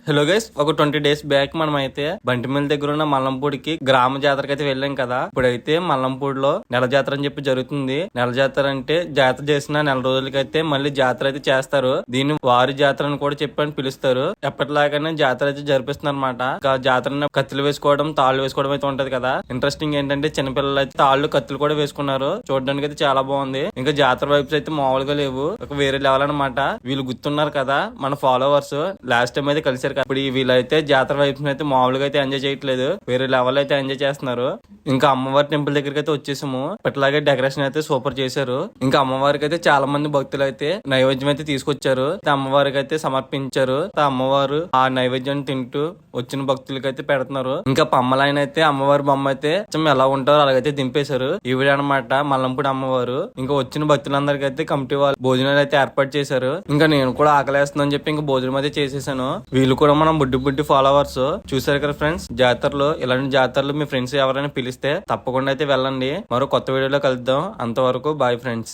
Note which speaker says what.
Speaker 1: Hello guys, ఒక 20 days back మనం అయితే బంటిమిల్ దగ్గర ఉన్న మల్లంపూడికి గ్రామ జాతరకి అయితే వెళ్ళాం కదా. ఇప్పుడైతే మల్లంపూడిలో నెల జాతర అని చెప్పి జరుగుతుంది. నెల జాతర అంటే జాతర చేసిన నెల రోజులకైతే మళ్ళీ జాతర అయితే చేస్తారు. దీన్ని వారి జాతర అని కూడా చెప్పని పిలుస్తారు. ఎప్పటిలాగానే జాతర అయితే జరిపిస్తున్నారు అనమాట. జాతర కత్తులు వేసుకోవడం, తాళ్ళు వేసుకోవడం అయితే ఉంటది కదా. ఇంట్రెస్టింగ్ ఏంటంటే చిన్నపిల్లలు అయితే తాళ్ళు కత్తులు కూడా వేసుకున్నారు. చూడడానికి అయితే చాలా బాగుంది. ఇంకా జాతర వైబ్స్ అయితే మామూలుగా లేవు, ఒక వేరే లెవెల్ అనమాట. వీళ్ళు గుర్తున్నారు కదా మన ఫాలోవర్స్, లాస్ట్ టైం అయితే కలిసారు. ఇప్పుడు వీళ్ళైతే జాతర వైపు అయితే మామూలుగా అయితే ఎంజాయ్ చేయట్లేదు, వేరే లెవెల్ అయితే ఎంజాయ్ చేస్తున్నారు. ఇంకా అమ్మవారి టెంపుల్ దగ్గరికి అయితే వచ్చేసాము. ఇట్లాగే డెకరేషన్ అయితే సూపర్ చేశారు. ఇంకా అమ్మవారికి అయితే చాలా మంది భక్తులు అయితే నైవేద్యం అయితే తీసుకొచ్చారు. అమ్మవారికి అయితే సమర్పించారు. అమ్మవారు ఆ నైవేద్యం తింటూ వచ్చిన భక్తులకి అయితే పెడుతున్నారు. ఇంకా పమ్మలైన అయితే అమ్మవారి బొమ్మ అయితే ఎలా ఉంటారో అలాగైతే దింపేశారు. ఈవిడ అనమాట మల్లంపూడి అమ్మవారు. ఇంకా వచ్చిన భక్తులందరికీ అయితే కమిటీ వాళ్ళు భోజనాలు అయితే ఏర్పాటు చేశారు. ఇంకా నేను కూడా ఆకలేస్తుందని చెప్పి ఇంకా భోజనం అయితే చేసేసాను. వీళ్ళు కూడా మనం బుడ్డి ఫాలోవర్స్. చూసారు కదా ఫ్రెండ్స్, జాతరలో ఇలాంటి జాతరలు మీ ఫ్రెండ్స్ ఎవరైనా పిలిస్తే తప్పకుండా అయితే వెళ్ళండి. మరో కొత్త వీడియోలో కలుద్దాం. అంతవరకు బాయ్ ఫ్రెండ్స్.